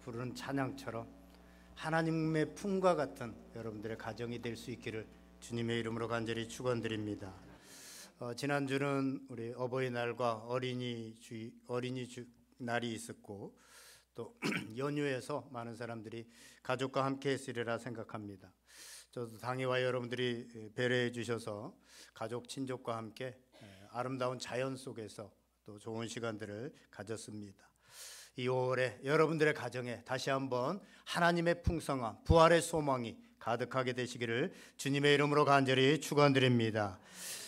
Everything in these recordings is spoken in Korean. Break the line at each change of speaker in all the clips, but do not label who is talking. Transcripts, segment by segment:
부르는 찬양처럼 하나님의 품과 같은 여러분들의 가정이 될 수 있기를 주님의 이름으로 간절히 축원드립니다. 지난주는 우리 어버이날과 어린이 날이 있었고 또 연휴에서 많은 사람들이 가족과 함께 했으리라 생각합니다. 저도 당회와 여러분들이 배려해 주셔서 가족 친족과 함께 아름다운 자연 속에서 또 좋은 시간들을 가졌습니다. 이 5월에 여러분들의 가정에 다시 한번 하나님의 풍성함, 부활의 소망이 가득하게 되시기를 주님의 이름으로 간절히 축원드립니다.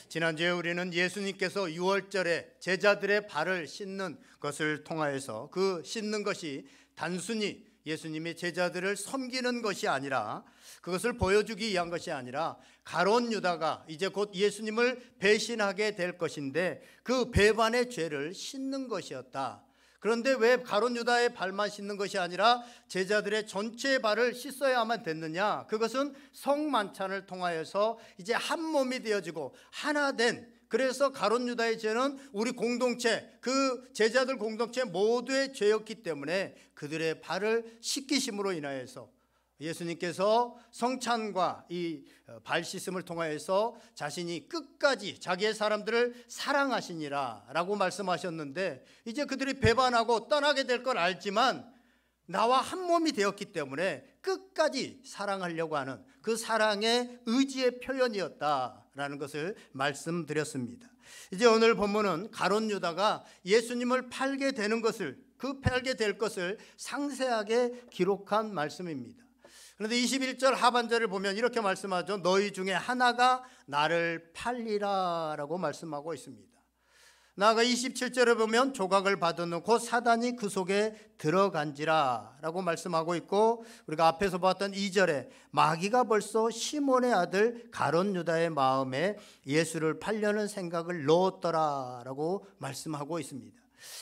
지난주에 우리는 예수님께서 6월절에 제자들의 발을 씻는 것을 통하여서 그 씻는 것이 단순히 예수님이 제자들을 섬기는 것이 아니라, 그것을 보여주기 위한 것이 아니라 가룟 유다가 이제 곧 예수님을 배신하게 될 것인데 그 배반의 죄를 씻는 것이었다. 그런데 왜 가룟 유다의 발만 씻는 것이 아니라 제자들의 전체 발을 씻어야만 됐느냐? 그것은 성만찬을 통하여서 이제 한 몸이 되어지고 하나 된, 그래서 가룟 유다의 죄는 우리 공동체, 그 제자들 공동체 모두의 죄였기 때문에 그들의 발을 씻기심으로 인하여서 예수님께서 성찬과 이 발 씻음을 통하여서 자신이 끝까지 자기의 사람들을 사랑하시니라 라고 말씀하셨는데, 이제 그들이 배반하고 떠나게 될 걸 알지만 나와 한 몸이 되었기 때문에 끝까지 사랑하려고 하는 그 사랑의 의지의 표현이었다라는 것을 말씀드렸습니다. 이제 오늘 본문은 가룟 유다가 예수님을 팔게 되는 것을, 그 팔게 될 것을 상세하게 기록한 말씀입니다. 그런데 21절 하반절을 보면 이렇게 말씀하죠. 너희 중에 하나가 나를 팔리라 라고 말씀하고 있습니다. 나아가 27절에 보면 조각을 받은 곧 사단이 그 속에 들어간지라 라고 말씀하고 있고, 우리가 앞에서 봤던 2절에 마귀가 벌써 시몬의 아들 가룟 유다의 마음에 예수를 팔려는 생각을 넣었더라 라고 말씀하고 있습니다.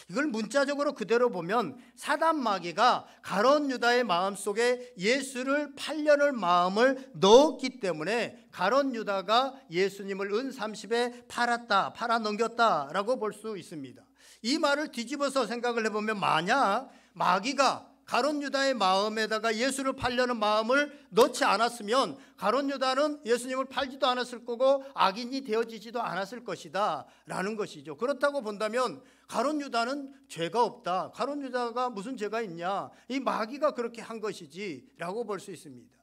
이걸 문자적으로 그대로 보면 사단 마귀가 가룟 유다의 마음속에 예수를 팔려는 마음을 넣었기 때문에 가룟 유다가 예수님을 은 30에 팔아 넘겼다라고 볼 수 있습니다. 이 말을 뒤집어서 생각을 해보면, 만약 마귀가 가룟 유다의 마음에다가 예수를 팔려는 마음을 넣지 않았으면 가룟 유다는 예수님을 팔지도 않았을 거고 악인이 되어지지도 않았을 것이다 라는 것이죠. 그렇다고 본다면 가룟 유다는 죄가 없다, 가룟 유다가 무슨 죄가 있냐, 이 마귀가 그렇게 한 것이지 라고 볼 수 있습니다.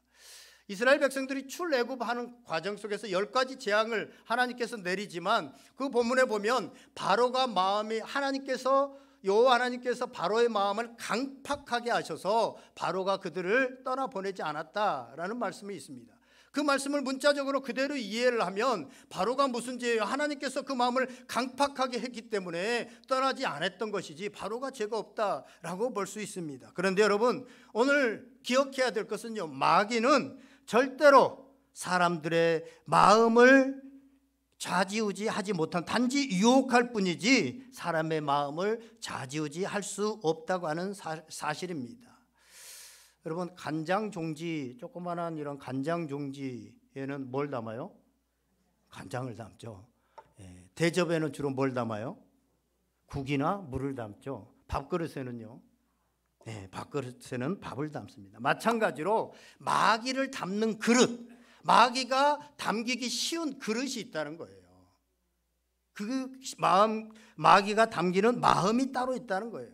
이스라엘 백성들이 출애굽하는 과정 속에서 10가지 재앙을 하나님께서 내리지만 그 본문에 보면 바로가 마음이, 여호와 하나님께서 바로의 마음을 강팍하게 하셔서 바로가 그들을 떠나보내지 않았다라는 말씀이 있습니다. 그 말씀을 문자적으로 그대로 이해를 하면 바로가 무슨 죄예요? 하나님께서 그 마음을 강팍하게 했기 때문에 떠나지 않았던 것이지 바로가 죄가 없다라고 볼 수 있습니다. 그런데 여러분, 오늘 기억해야 될 것은요, 마귀는 절대로 사람들의 마음을 좌지우지하지 못한, 단지 유혹할 뿐이지 사람의 마음을 좌지우지할 수 없다고 하는 사실입니다. 여러분, 간장 종지, 조그만한 이런 간장 종지에는 뭘 담아요? 간장을 담죠. 대접에는 주로 뭘 담아요? 국이나 물을 담죠. 밥그릇에는요, 밥그릇에는 밥을 담습니다. 마찬가지로 마귀를 담는 그릇, 마귀가 담기기 쉬운 그릇이 있다는 거예요. 그 마귀가 담기는 마음이 따로 있다는 거예요.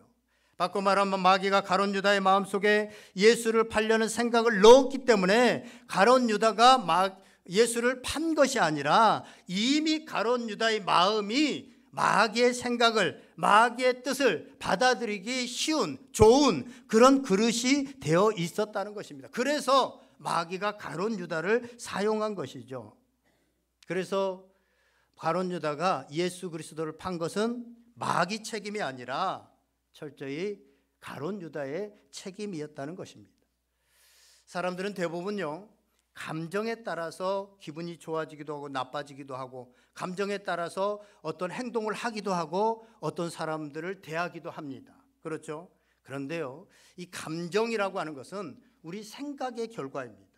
바꿔 말하면 마귀가 가룟 유다의 마음속에 예수를 팔려는 생각을 넣었기 때문에 가룟 유다가 예수를 판 것이 아니라 이미 가룟 유다의 마음이 마귀의 생각을, 마귀의 뜻을 받아들이기 쉬운, 좋은 그런 그릇이 되어 있었다는 것입니다. 그래서 마귀가 가룟 유다를 사용한 것이죠. 그래서 가룟 유다가 예수 그리스도를 판 것은 마귀 책임이 아니라 철저히 가룟 유다의 책임이었다는 것입니다. 사람들은 대부분요, 감정에 따라서 기분이 좋아지기도 하고 나빠지기도 하고, 감정에 따라서 어떤 행동을 하기도 하고 어떤 사람들을 대하기도 합니다. 그렇죠? 그런데요, 이 감정이라고 하는 것은 우리 생각의 결과입니다.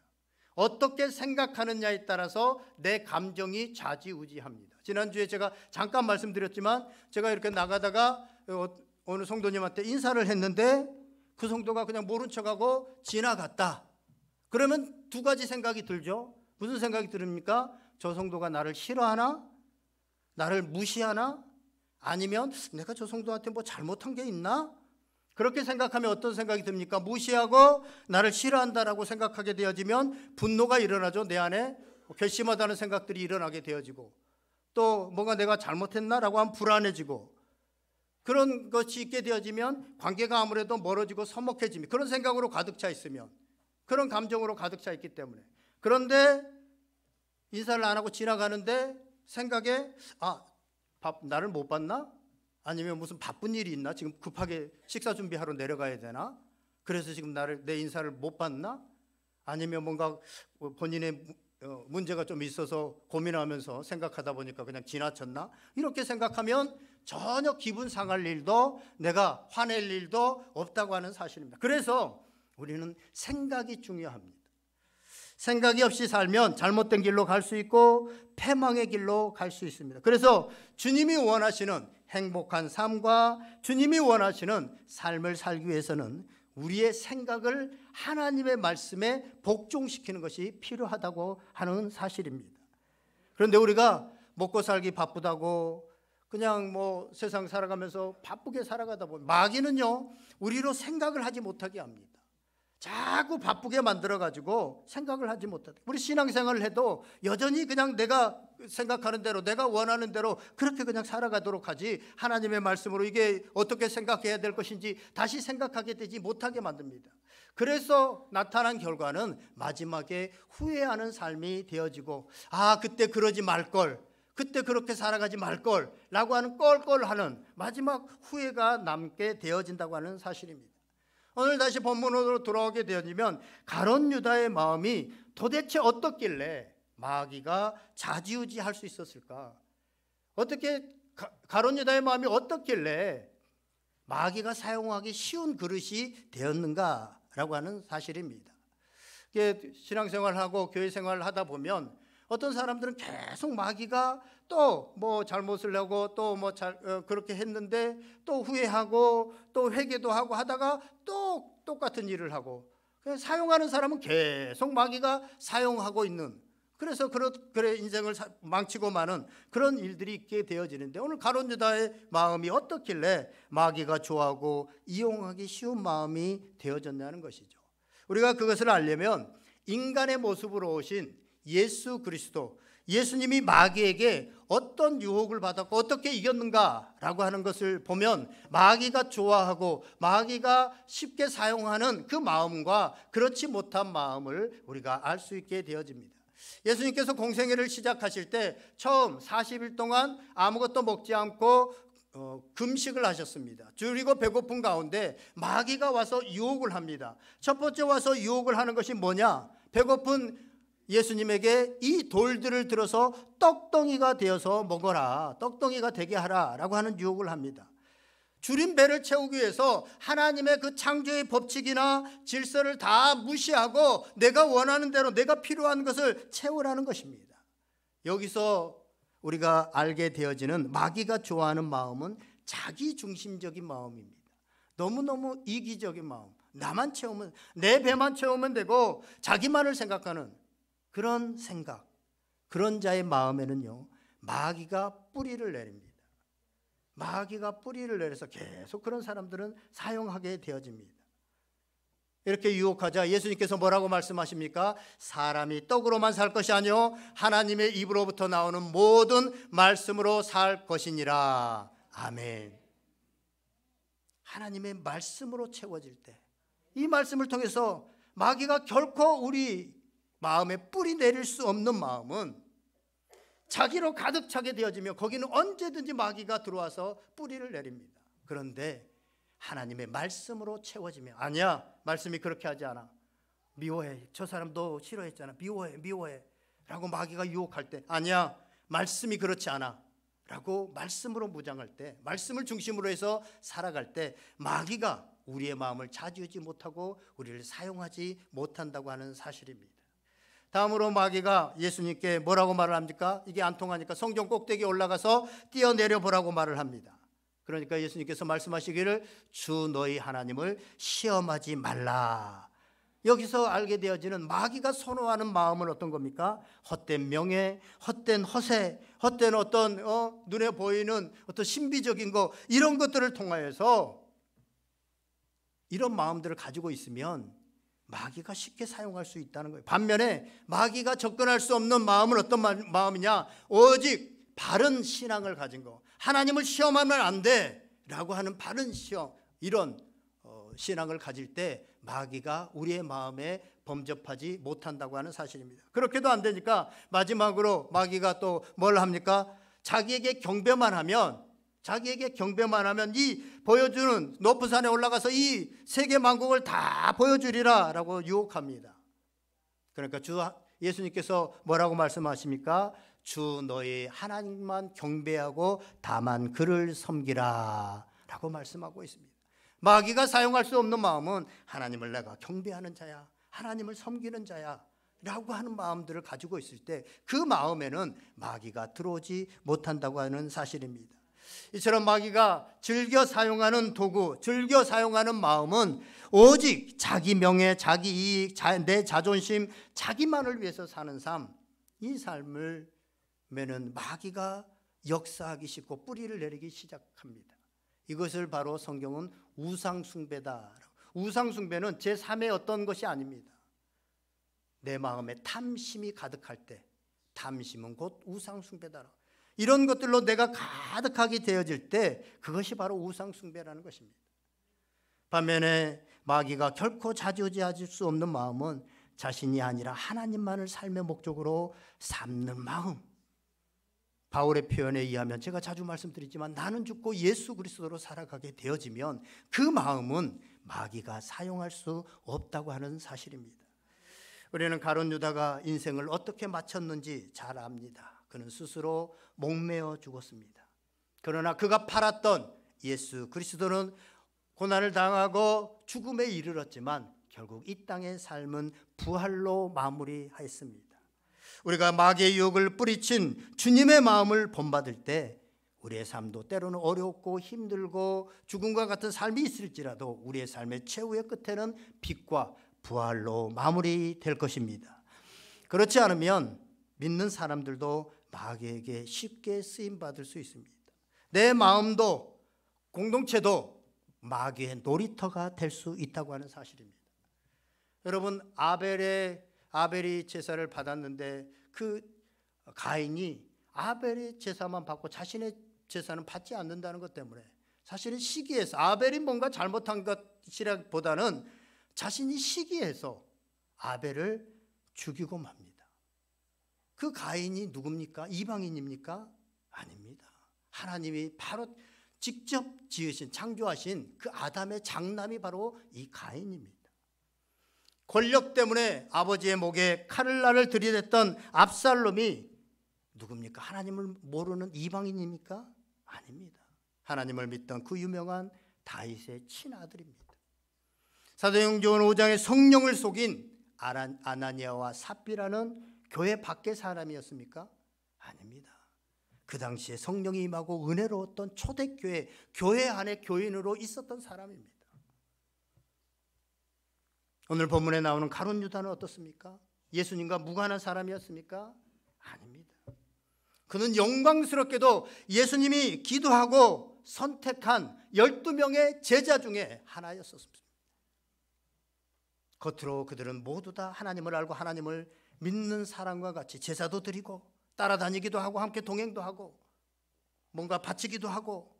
어떻게 생각하느냐에 따라서 내 감정이 좌지우지합니다. 지난주에 제가 잠깐 말씀드렸지만, 제가 이렇게 나가다가 어느 성도님한테 인사를 했는데 그 성도가 그냥 모른 척하고 지나갔다. 그러면 두 가지 생각이 들죠. 무슨 생각이 들습니까? 저 성도가 나를 싫어하나? 나를 무시하나? 아니면 내가 저 성도한테 뭐 잘못한 게 있나? 그렇게 생각하면 어떤 생각이 듭니까? 무시하고 나를 싫어한다라고 생각하게 되어지면 분노가 일어나죠. 내 안에 괘씸하다는 생각들이 일어나게 되어지고, 또 뭔가 내가 잘못했나라고 하면 불안해지고, 그런 것이 있게 되어지면 관계가 아무래도 멀어지고 서먹해집니다. 그런 생각으로 가득 차 있으면, 그런 감정으로 가득 차 있기 때문에. 그런데 인사를 안 하고 지나가는데 생각에 나를 못 봤나? 아니면 무슨 바쁜 일이 있나? 지금 급하게 식사 준비하러 내려가야 되나? 그래서 지금 내 인사를 못 봤나? 아니면 뭔가 본인의 문제가 좀 있어서 고민하면서 생각하다 보니까 그냥 지나쳤나? 이렇게 생각하면 전혀 기분 상할 일도, 내가 화낼 일도 없다고 하는 사실입니다. 그래서 우리는 생각이 중요합니다. 생각이 없이 살면 잘못된 길로 갈 수 있고 패망의 길로 갈 수 있습니다. 그래서 주님이 원하시는 행복한 삶과 주님이 원하시는 삶을 살기 위해서는 우리의 생각을 하나님의 말씀에 복종시키는 것이 필요하다고 하는 사실입니다. 그런데 우리가 먹고 살기 바쁘다고 그냥 뭐 세상 살아가면서 바쁘게 살아가다 보면 마귀는요, 우리로 생각을 하지 못하게 합니다. 자꾸 바쁘게 만들어가지고 생각을 하지 못하다. 우리 신앙생활을 해도 여전히 그냥 내가 생각하는 대로, 내가 원하는 대로 그렇게 그냥 살아가도록 하지, 하나님의 말씀으로 이게 어떻게 생각해야 될 것인지 다시 생각하게 되지 못하게 만듭니다. 그래서 나타난 결과는 마지막에 후회하는 삶이 되어지고, 그때 그러지 말걸, 그때 그렇게 살아가지 말걸 라고 하는 껄껄하는 마지막 후회가 남게 되어진다고 하는 사실입니다. 오늘 다시 본문으로 돌아오게 되어지면 가룟 유다의 마음이 도대체 어떻길래 마귀가 좌지우지할 수 있었을까? 어떻게 가룟 유다의 마음이 어떻길래 마귀가 사용하기 쉬운 그릇이 되었는가라고 하는 사실입니다. 신앙생활하고 교회생활을 하다 보면 어떤 사람들은 계속 마귀가 또 뭐 잘못을 하고 또 뭐 그렇게 했는데 또 후회하고 또 회개도 하고 하다가 또 똑같은 일을 하고, 사용하는 사람은 계속 마귀가 사용하고 있는, 그래서 그래 인생을 망치고 마는 그런 일들이 있게 되어지는데, 오늘 가룟 유다의 마음이 어떻길래 마귀가 좋아하고 이용하기 쉬운 마음이 되어졌냐는 것이죠. 우리가 그것을 알려면 인간의 모습으로 오신 예수 그리스도, 예수님이 마귀에게 어떤 유혹을 받았고 어떻게 이겼는가라고 하는 것을 보면 마귀가 좋아하고 마귀가 쉽게 사용하는 그 마음과 그렇지 못한 마음을 우리가 알 수 있게 되어집니다. 예수님께서 공생애를 시작하실 때 처음 40일 동안 아무것도 먹지 않고 금식을 하셨습니다. 그리고 배고픈 가운데 마귀가 와서 유혹을 합니다. 첫 번째 와서 유혹을 하는 것이 뭐냐? 배고픈 예수님에게 이 돌들을 들어서 떡덩이가 되어서 먹어라, 떡덩이가 되게 하라 라고 하는 유혹을 합니다. 줄인 배를 채우기 위해서 하나님의 그 창조의 법칙이나 질서를 다 무시하고 내가 원하는 대로 내가 필요한 것을 채우라는 것입니다. 여기서 우리가 알게 되어지는 마귀가 좋아하는 마음은 자기중심적인 마음입니다. 너무너무 이기적인 마음, 나만 채우면, 내 배만 채우면 되고 자기만을 생각하는 그런 생각, 그런 자의 마음에는요 마귀가 뿌리를 내립니다. 마귀가 뿌리를 내려서 계속 그런 사람들은 사용하게 되어집니다. 이렇게 유혹하자 예수님께서 뭐라고 말씀하십니까? 사람이 떡으로만 살 것이 아니요 하나님의 입으로부터 나오는 모든 말씀으로 살 것이니라. 아멘. 하나님의 말씀으로 채워질 때, 이 말씀을 통해서 마귀가 결코 우리 마음에 뿌리 내릴 수 없는 마음은 자기로 가득 차게 되어지며 거기는 언제든지 마귀가 들어와서 뿌리를 내립니다. 그런데 하나님의 말씀으로 채워지며, 아니야, 말씀이 그렇게 하지 않아, 미워해, 저 사람 너 싫어했잖아, 미워해 라고 마귀가 유혹할 때, 아니야, 말씀이 그렇지 않아 라고 말씀으로 무장할 때, 말씀을 중심으로 해서 살아갈 때 마귀가 우리의 마음을 차지하지 못하고 우리를 사용하지 못한다고 하는 사실입니다. 다음으로 마귀가 예수님께 뭐라고 말을 합니까? 이게 안 통하니까 성전 꼭대기에 올라가서 뛰어내려 보라고 말을 합니다. 그러니까 예수님께서 말씀하시기를 주 너희 하나님을 시험하지 말라. 여기서 알게 되어지는 마귀가 선호하는 마음은 어떤 겁니까? 헛된 명예, 헛된 허세, 헛된 어떤 눈에 보이는 어떤 신비적인 거, 이런 것들을 통하여서 이런 마음들을 가지고 있으면 마귀가 쉽게 사용할 수 있다는 거예요. 반면에 마귀가 접근할 수 없는 마음은 어떤 마음이냐? 오직 바른 신앙을 가진 거, 하나님을 시험하면 안 돼 라고 하는 바른 시험, 이런 신앙을 가질 때 마귀가 우리의 마음에 범접하지 못한다고 하는 사실입니다. 그렇게도 안 되니까 마지막으로 마귀가 또 뭘 합니까? 자기에게 경배만 하면 이 보여주는 높은 산에 올라가서 이 세계 만국을 다 보여주리라 라고 유혹합니다. 그러니까 예수님께서 뭐라고 말씀하십니까? 주 너희 하나님만 경배하고 다만 그를 섬기라 라고 말씀하고 있습니다. 마귀가 사용할 수 없는 마음은 하나님을 내가 경배하는 자야, 하나님을 섬기는 자야 라고 하는 마음들을 가지고 있을 때 그 마음에는 마귀가 들어오지 못한다고 하는 사실입니다. 이처럼 마귀가 즐겨 사용하는 도구, 즐겨 사용하는 마음은 오직 자기 명예, 자기 이익, 내 자존심, 자기만을 위해서 사는 삶, 이 삶을 매는 마귀가 역사하기 쉽고 뿌리를 내리기 시작합니다. 이것을 바로 성경은 우상숭배다. 우상숭배는 제3의 어떤 것이 아닙니다. 내 마음에 탐심이 가득할 때, 탐심은 곧 우상숭배다. 이런 것들로 내가 가득하게 되어질 때 그것이 바로 우상숭배라는 것입니다. 반면에 마귀가 결코 좌지우지할 수 없는 마음은 자신이 아니라 하나님만을 삶의 목적으로 삼는 마음. 바울의 표현에 의하면 제가 자주 말씀드리지만 나는 죽고 예수 그리스도로 살아가게 되어지면 그 마음은 마귀가 사용할 수 없다고 하는 사실입니다. 우리는 가룟 유다가 인생을 어떻게 마쳤는지 잘 압니다. 그는 스스로 목매어 죽었습니다. 그러나 그가 팔았던 예수 그리스도는 고난을 당하고 죽음에 이르렀지만 결국 이 땅의 삶은 부활로 마무리하였습니다. 우리가 마귀의 유혹을 뿌리친 주님의 마음을 본받을 때 우리의 삶도 때로는 어렵고 힘들고 죽음과 같은 삶이 있을지라도 우리의 삶의 최후의 끝에는 빛과 부활로 마무리될 것입니다. 그렇지 않으면 믿는 사람들도 마귀에게 쉽게 쓰임받을 수 있습니다. 내 마음도 공동체도 마귀의 놀이터가 될 수 있다고 하는 사실입니다. 여러분, 아벨이 제사를 받았는데 그 가인이 아벨의 제사만 받고 자신의 제사는 받지 않는다는 것 때문에 사실은 시기해서 아벨이 뭔가 잘못한 것이라기보다는 자신이 시기해서 아벨을 죽이고 맙니다. 그 가인이 누굽니까? 이방인입니까? 아닙니다. 하나님이 바로 직접 지으신, 창조하신 그 아담의 장남이 바로 이 가인입니다. 권력 때문에 아버지의 목에 칼날을 들이댔던 압살롬이 누굽니까? 하나님을 모르는 이방인입니까? 아닙니다. 하나님을 믿던 그 유명한 다윗의 친아들입니다. 사도행전 5장에 성령을 속인 아나니아와 삽비라는 교회 밖의 사람이었습니까? 아닙니다. 그 당시에 성령이 임하고 은혜로웠던 초대교회, 교회 안에 교인으로 있었던 사람입니다. 오늘 본문에 나오는 가룟 유다는 어떻습니까? 예수님과 무관한 사람이었습니까? 아닙니다. 그는 영광스럽게도 예수님이 기도하고 선택한 12명의 제자 중에 하나였었습니다. 겉으로 그들은 모두 다 하나님을 알고 하나님을 믿는 사람과 같이 제사도 드리고 따라다니기도 하고 함께 동행도 하고 뭔가 바치기도 하고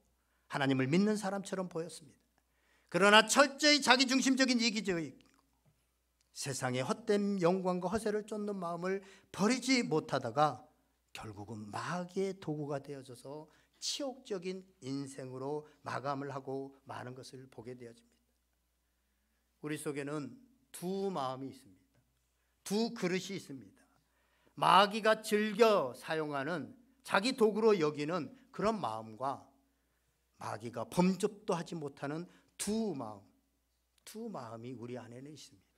하나님을 믿는 사람처럼 보였습니다. 그러나 철저히 자기중심적인 이기적인 세상의 헛된 영광과 허세를 쫓는 마음을 버리지 못하다가 결국은 마귀의 도구가 되어져서 치욕적인 인생으로 마감을 하고 마는 것을 보게 되어집니다. 우리 속에는 두 마음이 있습니다. 두 그릇이 있습니다. 마귀가 즐겨 사용하는 자기 도구로 여기는 그런 마음과 마귀가 범접도 하지 못하는 두 마음이 우리 안에는 있습니다.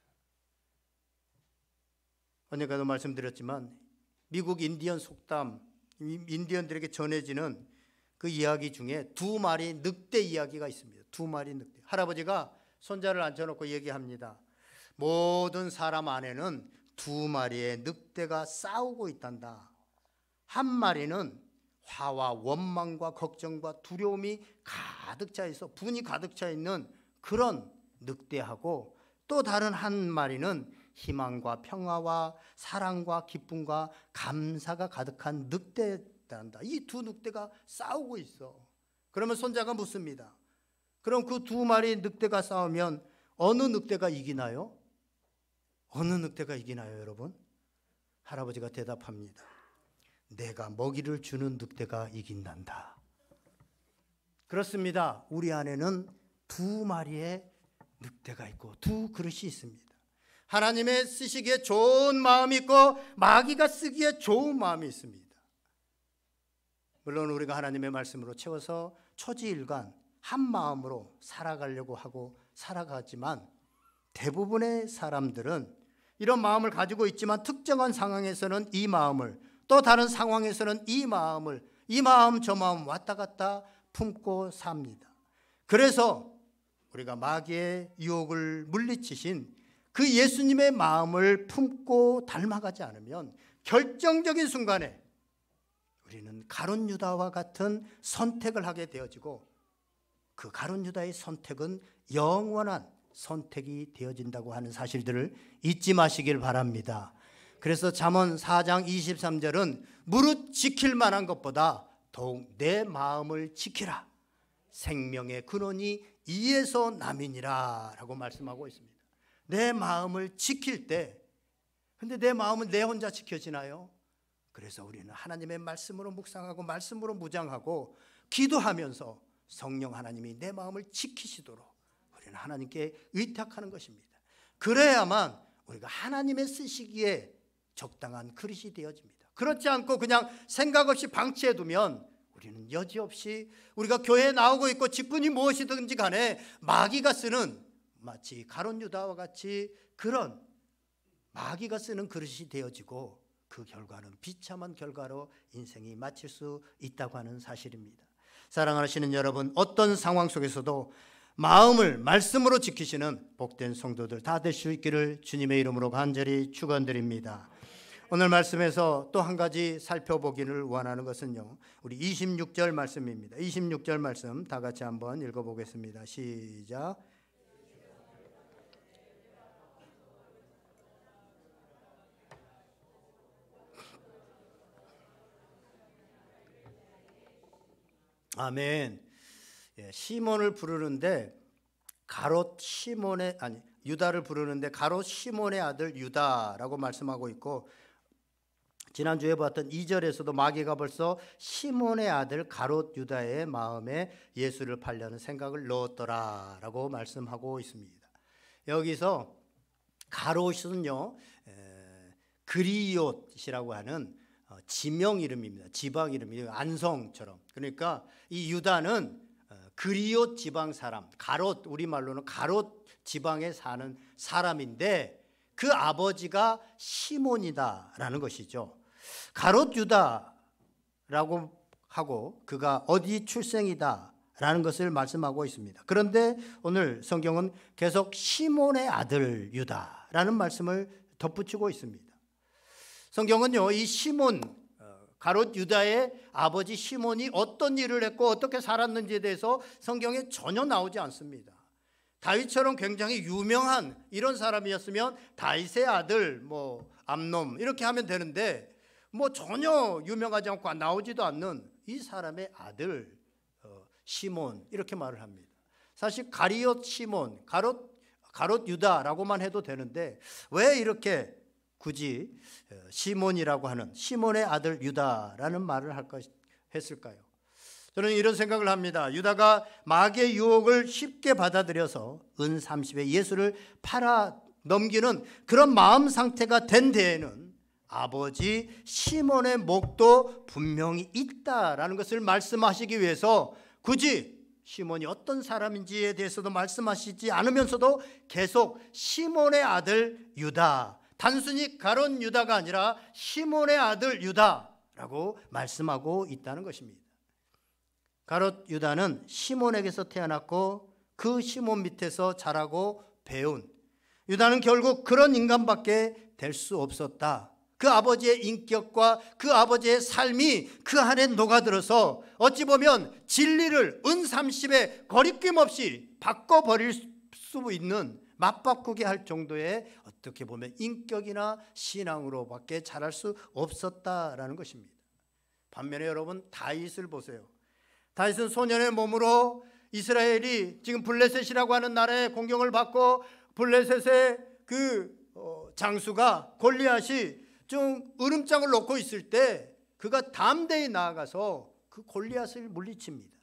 언젠가도 말씀드렸지만 미국 인디언 속담, 인디언들에게 전해지는 그 이야기 중에 두 마리 늑대 이야기가 있습니다. 두 마리 늑대. 할아버지가 손자를 앉혀놓고 얘기합니다. 모든 사람 안에는 두 마리의 늑대가 싸우고 있단다. 한 마리는 화와 원망과 걱정과 두려움이 가득 차 있어 분이 가득 차 있는 그런 늑대하고, 또 다른 한 마리는 희망과 평화와 사랑과 기쁨과 감사가 가득한 늑대란다. 이 두 늑대가 싸우고 있어. 그러면 손자가 묻습니다. 그럼 그 두 마리 늑대가 싸우면 어느 늑대가 이기나요? 어느 늑대가 이기나요, 여러분? 할아버지가 대답합니다. 내가 먹이를 주는 늑대가 이긴단다. 그렇습니다. 우리 안에는 두 마리의 늑대가 있고 두 그릇이 있습니다. 하나님의 쓰시기에 좋은 마음이 있고 마귀가 쓰기에 좋은 마음이 있습니다. 물론 우리가 하나님의 말씀으로 채워서 초지일관 한 마음으로 살아가려고 하고 살아가지만, 대부분의 사람들은 이런 마음을 가지고 있지만 특정한 상황에서는 이 마음을, 또 다른 상황에서는 이 마음을, 이 마음 저 마음 왔다 갔다 품고 삽니다. 그래서 우리가 마귀의 유혹을 물리치신 그 예수님의 마음을 품고 닮아가지 않으면 결정적인 순간에 우리는 가룟 유다와 같은 선택을 하게 되어지고, 그 가룟 유다의 선택은 영원한 선택이 되어진다고 하는 사실들을 잊지 마시길 바랍니다. 그래서 잠언 4장 23절은 무릇 지킬 만한 것보다 더욱 내 마음을 지키라. 생명의 근원이 이에서 남이니라 라고 말씀하고 있습니다. 내 마음을 지킬 때, 근데 내 마음은 내 혼자 지켜지나요? 그래서 우리는 하나님의 말씀으로 묵상하고 말씀으로 무장하고 기도하면서 성령 하나님이 내 마음을 지키시도록 우리는 하나님께 의탁하는 것입니다. 그래야만 우리가 하나님의 쓰시기에 적당한 그릇이 되어집니다. 그렇지 않고 그냥 생각 없이 방치해두면 우리는 여지없이 우리가 교회에 나오고 있고 직분이 무엇이든지 간에 마귀가 쓰는, 마치 가룟 유다와 같이 그런 마귀가 쓰는 그릇이 되어지고, 그 결과는 비참한 결과로 인생이 마칠 수 있다고 하는 사실입니다. 사랑하시는 여러분, 어떤 상황 속에서도 마음을 말씀으로 지키시는 복된 성도들 다 될 수 있기를 주님의 이름으로 간절히 축원드립니다. 오늘 말씀에서 또 한 가지 살펴보기를 원하는 것은요, 우리 26절 말씀입니다. 26절 말씀 다 같이 한번 읽어보겠습니다. 시작. 아멘. 시몬을 부르는데 가롯 시몬의, 아니 유다를 부르는데 가롯 시몬의 아들 유다라고 말씀하고 있고, 지난주에 봤던 2절에서도 마귀가 벌써 시몬의 아들 가롯 유다의 마음에 예수를 팔려는 생각을 넣었더라라고 말씀하고 있습니다. 여기서 가롯은요, 그리옷이라고 하는 지명 이름입니다. 지방 이름이에요. 안성처럼. 그러니까 이 유다는 그리옷 지방 사람, 가롯, 우리말로는 가롯 지방에 사는 사람인데 그 아버지가 시몬이다라는 것이죠. 가롯 유다라고 하고 그가 어디 출생이다라는 것을 말씀하고 있습니다. 그런데 오늘 성경은 계속 시몬의 아들 유다라는 말씀을 덧붙이고 있습니다. 성경은요, 이 시몬, 가롯 유다의 아버지 시몬이 어떤 일을 했고 어떻게 살았는지에 대해서 성경에 전혀 나오지 않습니다. 다윗처럼 굉장히 유명한 이런 사람이었으면 다윗의 아들, 암놈 이렇게 하면 되는데 전혀 유명하지 않고 나오지도 않는 이 사람의 아들 시몬 이렇게 말을 합니다. 사실 가리옷 시몬, 가롯 유다라고만 해도 되는데 왜 이렇게 굳이 시몬이라고 하는 시몬의 아들 유다라는 말을 했을까요? 저는 이런 생각을 합니다. 유다가 마귀의 유혹을 쉽게 받아들여서 은 30에 예수를 팔아 넘기는 그런 마음 상태가 된 데에는 아버지 시몬의 목도 분명히 있다라는 것을 말씀하시기 위해서 굳이 시몬이 어떤 사람인지에 대해서도 말씀하시지 않으면서도 계속 시몬의 아들 유다, 단순히 가롯 유다가 아니라 시몬의 아들 유다라고 말씀하고 있다는 것입니다. 가롯 유다는 시몬에게서 태어났고 그 시몬 밑에서 자라고 배운, 유다는 결국 그런 인간밖에 될 수 없었다. 그 아버지의 인격과 그 아버지의 삶이 그 안에 녹아들어서 어찌 보면 진리를 은삼십에 거리낌 없이 바꿔버릴 수 있는, 맞바꾸게 할 정도의 어떻게 보면 인격이나 신앙으로밖에 자랄 수 없었다라는 것입니다. 반면에 여러분, 다윗을 보세요. 다윗은 소년의 몸으로 이스라엘이 지금 블레셋이라고 하는 나라의 공격을 받고, 블레셋의 그 장수가 골리앗이 좀 으름장을 놓고 있을 때 그가 담대히 나아가서 그 골리앗을 물리칩니다.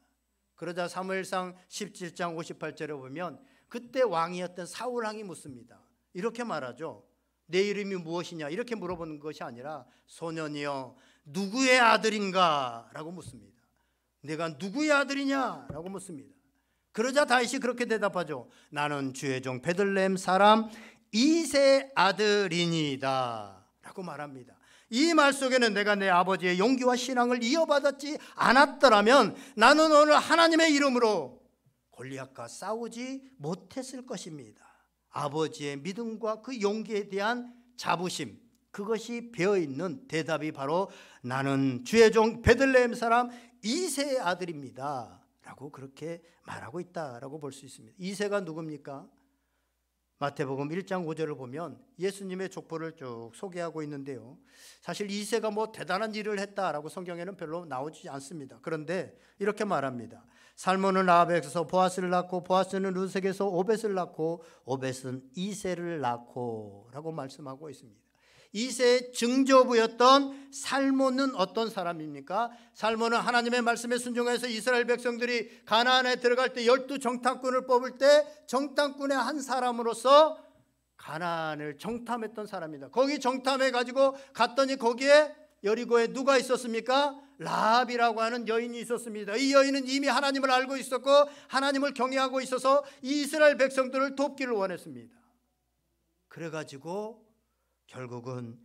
그러자 사무엘상 17장 58절에 보면 그때 왕이었던 사울 왕이 묻습니다. 이렇게 말하죠. 내 이름이 무엇이냐 이렇게 물어보는 것이 아니라, 소년이여 누구의 아들인가 라고 묻습니다. 내가 누구의 아들이냐 라고 묻습니다. 그러자 다윗이 그렇게 대답하죠. 나는 주의 종 베들레헴 사람 이새의 아들이니이다 라고 말합니다. 이 말 속에는 내가 내 아버지의 용기와 신앙을 이어받았지 않았더라면 나는 오늘 하나님의 이름으로 골리앗과 싸우지 못했을 것입니다. 아버지의 믿음과 그 용기에 대한 자부심, 그것이 배어있는 대답이 바로 나는 주의 종 베들레헴 사람 이새의 아들입니다 라고 그렇게 말하고 있다라고 볼 수 있습니다. 이새가 누굽니까? 마태복음 1장 5절을 보면 예수님의 족보를 쭉 소개하고 있는데요, 사실 이새가 뭐 대단한 일을 했다라고 성경에는 별로 나오지 않습니다. 그런데 이렇게 말합니다. 살몬은 라합에서 보아스를 낳고, 보아스는 르sek에서 오벳을 낳고, 오벳은 이새를 낳고 라고 말씀하고 있습니다. 이새의 증조부였던 살몬은 어떤 사람입니까? 살몬은 하나님의 말씀에 순종해서 이스라엘 백성들이 가나안에 들어갈 때 12정탐꾼을 뽑을 때 정탐꾼의 한 사람으로서 가나안을 정탐했던 사람입니다. 거기 정탐해 가지고 갔더니 거기에 여리고에 누가 있었습니까? 라합이라고 하는 여인이 있었습니다. 이 여인은 이미 하나님을 알고 있었고 하나님을 경외하고 있어서 이 이스라엘 백성들을 돕기를 원했습니다. 그래가지고 결국은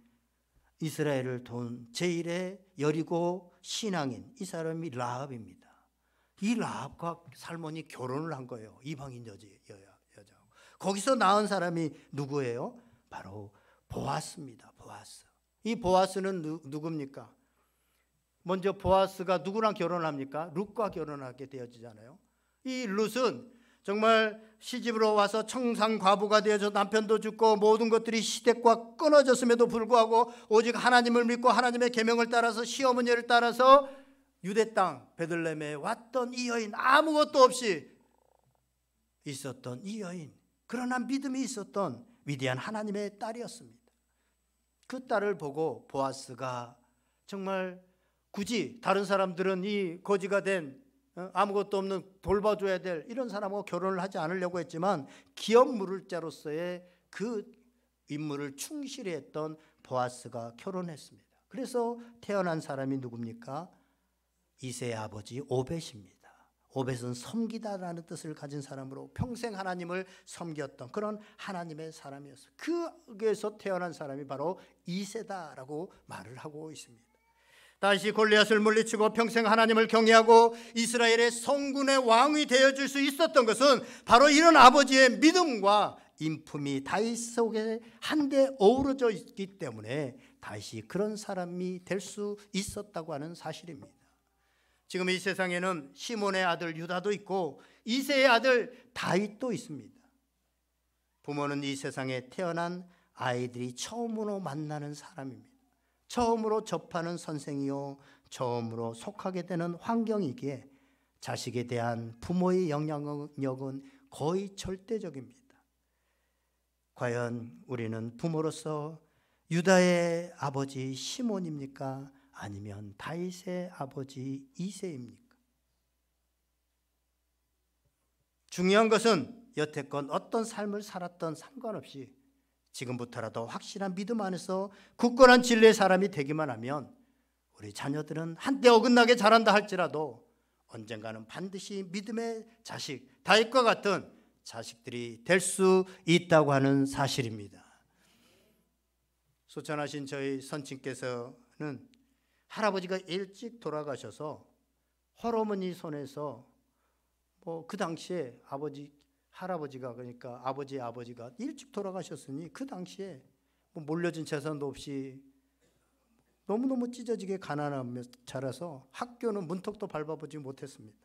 이스라엘을 도운 제1의 여리고 신앙인, 이 사람이 라합입니다. 이 라합과 살몬이 결혼을 한 거예요. 이방인 여자하고. 거기서 낳은 사람이 누구예요? 바로 보아스입니다. 보아스. 이 보아스는 누굽니까? 먼저 보아스가 누구랑 결혼합니까? 룻과 결혼하게 되어지잖아요. 이 룻은 정말 시집으로 와서 청산과부가 되어서 남편도 죽고 모든 것들이 시댁과 끊어졌음에도 불구하고 오직 하나님을 믿고 하나님의 계명을 따라서 시어머니를 따라서 유대 땅 베들레헴에 왔던 이 여인, 아무것도 없이 있었던 이 여인, 그러나 믿음이 있었던 위대한 하나님의 딸이었습니다. 그 딸을 보고 보아스가 정말 굳이 다른 사람들은 이 거지가 된 아무것도 없는 돌봐줘야 될 이런 사람하고 결혼을 하지 않으려고 했지만 기업 물을 자로서의 그 임무를 충실히 했던 보아스가 결혼했습니다. 그래서 태어난 사람이 누굽니까? 이새의 아버지 오벳입니다. 오벳은 섬기다라는 뜻을 가진 사람으로 평생 하나님을 섬겼던 그런 하나님의 사람이었어요. 그에서 태어난 사람이 바로 이새다라고 말을 하고 있습니다. 다시 골리앗을 물리치고 평생 하나님을 경외하고 이스라엘의 성군의 왕이 되어줄 수 있었던 것은 바로 이런 아버지의 믿음과 인품이 다윗 속에 한데 어우러져 있기 때문에 다윗이 그런 사람이 될 수 있었다고 하는 사실입니다. 지금 이 세상에는 시몬의 아들 유다도 있고 이새의 아들 다윗도 있습니다. 부모는 이 세상에 태어난 아이들이 처음으로 만나는 사람입니다. 처음으로 접하는 선생이요, 처음으로 속하게 되는 환경이기에 자식에 대한 부모의 영향력은 거의 절대적입니다. 과연 우리는 부모로서 유다의 아버지 시몬입니까? 아니면 다윗의 아버지 이새입니까? 중요한 것은 여태껏 어떤 삶을 살았던 상관없이 지금부터라도 확실한 믿음 안에서 굳건한 진리의 사람이 되기만 하면 우리 자녀들은 한때 어긋나게 자란다 할지라도 언젠가는 반드시 믿음의 자식, 다윗과 같은 자식들이 될 수 있다고 하는 사실입니다. 소천하신 저희 선친께서는 할아버지가 일찍 돌아가셔서 헐어머니 손에서 뭐 그 당시에 할아버지가 그러니까 아버지가 일찍 돌아가셨으니 그 당시에 뭐 몰려진 재산도 없이 너무너무 찢어지게 가난하며 자라서 학교는 문턱도 밟아보지 못했습니다.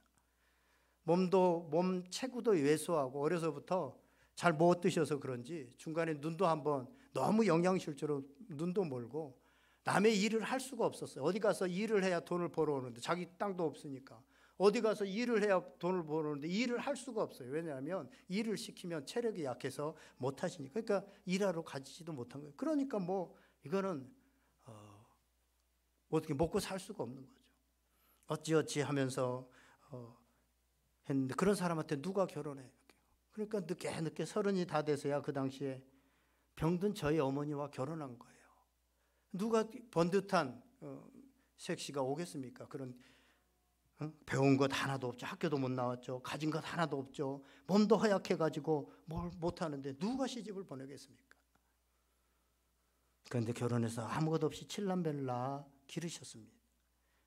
몸 체구도 왜소하고 어려서부터 잘 못 드셔서 그런지 중간에 눈도 한번 너무 영양실조로 눈도 멀고 남의 일을 할 수가 없었어요. 어디 가서 일을 해야 돈을 벌어오는데 자기 땅도 없으니까 어디 가서 일을 해야 돈을 벌어오는데 일을 할 수가 없어요. 왜냐하면 일을 시키면 체력이 약해서 못 하시니까. 그러니까 일하러 가지지도 못한 거예요. 그러니까 뭐 이거는 어떻게 먹고 살 수가 없는 거죠. 어찌어찌 하면서 했는데 그런 사람한테 누가 결혼해? 그러니까 늦게 30이 다 돼서야 그 당시에 병든 저희 어머니와 결혼한 거예요. 누가 번듯한 색시가 오겠습니까? 그런 배운 것 하나도 없죠. 학교도 못 나왔죠. 가진 것 하나도 없죠. 몸도 허약해가지고 뭘 못하는데 누가 시집을 보내겠습니까? 그런데 결혼해서 아무것도 없이 7남매를 낳아 기르셨습니다.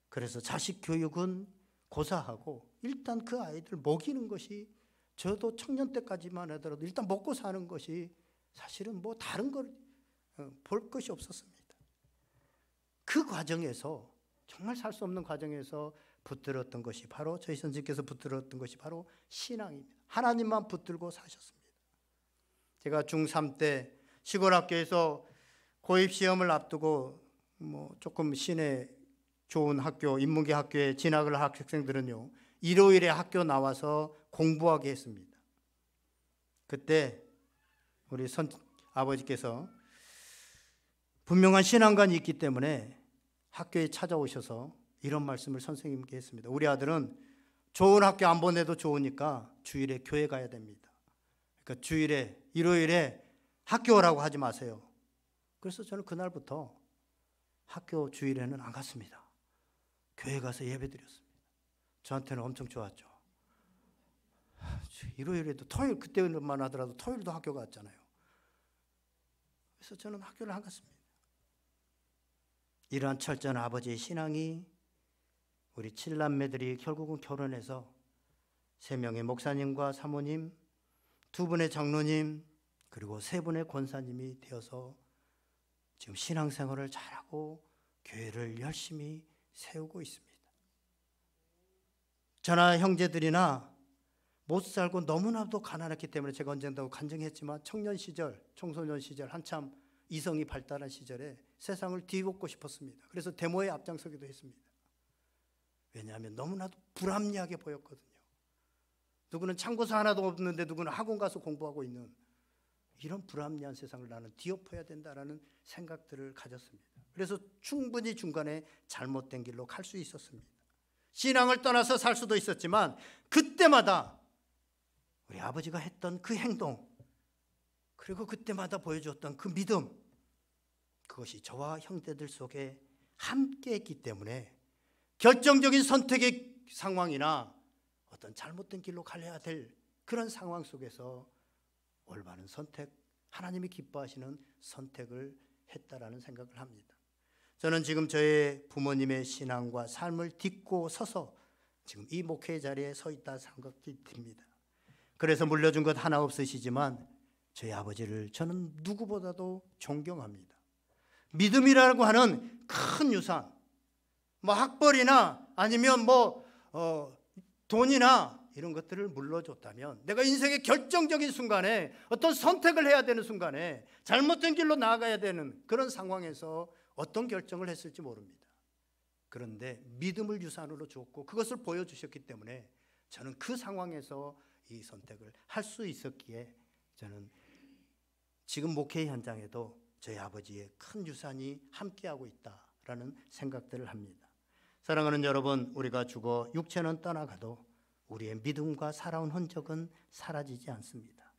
그래서 자식 교육은 고사하고 일단 그 아이들 먹이는 것이 저도 청년 때까지만 하더라도 일단 먹고 사는 것이 사실은 뭐 다른 걸 볼 것이 없었습니다. 그 과정에서 정말 살 수 없는 과정에서 붙들었던 것이 바로 저희 선생님께서 붙들었던 것이 바로 신앙입니다. 하나님만 붙들고 사셨습니다. 제가 중3 때 시골 학교에서 고입시험을 앞두고 뭐 조금 시내 좋은 학교, 인문계 학교에 진학을 한 학생들은요, 일요일에 학교 나와서 공부하게 했습니다. 그때 우리 아버지께서 분명한 신앙관이 있기 때문에 학교에 찾아오셔서 이런 말씀을 선생님께 했습니다. 우리 아들은 좋은 학교 안 보내도 좋으니까 주일에 교회 가야 됩니다. 그러니까 주일에, 일요일에 학교 오라고 하지 마세요. 그래서 저는 그날부터 학교 주일에는 안 갔습니다. 교회 가서 예배 드렸습니다. 저한테는 엄청 좋았죠. 일요일에도 토요일 그때만 하더라도 토요일도 학교 갔잖아요. 그래서 저는 학교를 안 갔습니다. 이러한 철저한 아버지의 신앙이 우리 7남매들이 결국은 결혼해서 3명의 목사님과 사모님, 2분의 장로님, 그리고 3분의 권사님이 되어서 지금 신앙생활을 잘하고 교회를 열심히 세우고 있습니다. 저나 형제들이나 못 살고 너무나도 가난했기 때문에 제가 언젠가 간증했지만 청년 시절, 청소년 시절 한참 이성이 발달한 시절에 세상을 뒤엎고 싶었습니다. 그래서 데모에 앞장서기도 했습니다. 왜냐하면 너무나도 불합리하게 보였거든요. 누구는 참고서 하나도 없는데 누구는 학원 가서 공부하고 있는 이런 불합리한 세상을 나는 뒤엎어야 된다라는 생각들을 가졌습니다. 그래서 충분히 중간에 잘못된 길로 갈 수 있었습니다. 신앙을 떠나서 살 수도 있었지만 그때마다 우리 아버지가 했던 그 행동, 그리고 그때마다 보여줬던 그 믿음, 그것이 저와 형제들 속에 함께 했기 때문에 결정적인 선택의 상황이나 어떤 잘못된 길로 가야 될 그런 상황 속에서 올바른 선택, 하나님이 기뻐하시는 선택을 했다라는 생각을 합니다. 저는 지금 저의 부모님의 신앙과 삶을 딛고 서서 지금 이 목회 자리에 서 있다 생각이 듭니다. 그래서 물려준 것 하나 없으시지만 저희 아버지를 저는 누구보다도 존경합니다. 믿음이라고 하는 큰 유산, 뭐 학벌이나 아니면 돈이나 이런 것들을 물려줬다면 내가 인생의 결정적인 순간에 어떤 선택을 해야 되는 순간에 잘못된 길로 나아가야 되는 그런 상황에서 어떤 결정을 했을지 모릅니다. 그런데 믿음을 유산으로 주었고 그것을 보여주셨기 때문에 저는 그 상황에서 이 선택을 할 수 있었기에 저는 지금 목회 현장에도 저희 아버지의 큰 유산이 함께하고 있다라는 생각들을 합니다. 사랑하는 여러분, 우리가 죽어 육체는 떠나가도 우리의 믿음과 살아온 흔적은 사라지지 않습니다.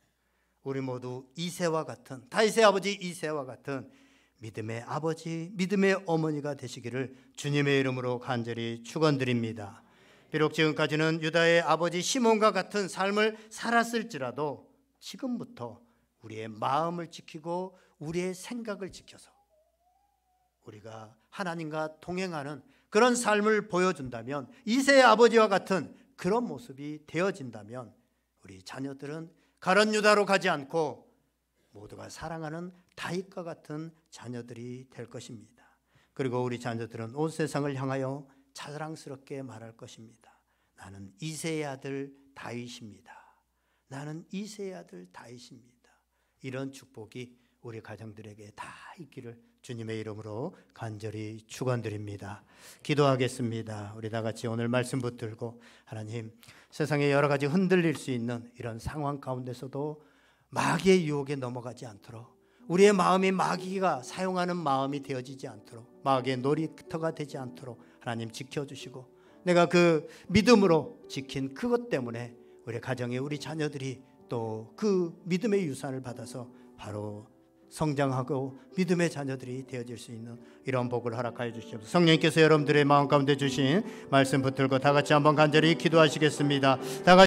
우리 모두 이새와 같은, 다윗의 아버지 이새와 같은 믿음의 아버지, 믿음의 어머니가 되시기를 주님의 이름으로 간절히 축원드립니다. 비록 지금까지는 유다의 아버지 시몬과 같은 삶을 살았을지라도 지금부터 우리의 마음을 지키고 우리의 생각을 지켜서 우리가 하나님과 동행하는 그런 삶을 보여준다면, 이세의 아버지와 같은 그런 모습이 되어진다면 우리 자녀들은 가룟 유다로 가지 않고 모두가 사랑하는 다윗과 같은 자녀들이 될 것입니다. 그리고 우리 자녀들은 온 세상을 향하여 자랑스럽게 말할 것입니다. 나는 이새의 아들 다윗입니다. 나는 이새의 아들 다윗입니다. 이런 축복이 우리 가정들에게 다 있기를 주님의 이름으로 간절히 축원드립니다. 기도하겠습니다. 우리 다 같이 오늘 말씀 붙들고, 하나님, 세상에 여러 가지 흔들릴 수 있는 이런 상황 가운데서도 마귀의 유혹에 넘어가지 않도록, 우리의 마음이 마귀가 사용하는 마음이 되어지지 않도록, 마귀의 놀이터가 되지 않도록 하나님 지켜주시고, 내가 그 믿음으로 지킨 그것 때문에 우리 가정에 우리 자녀들이 또 그 믿음의 유산을 받아서 바로 성장하고 믿음의 자녀들이 되어질 수 있는 이런 복을 허락하여 주시옵소서. 성령님께서 여러분들의 마음 가운데 주신 말씀 붙들고 다 같이 한번 간절히 기도하시겠습니다. 다 같이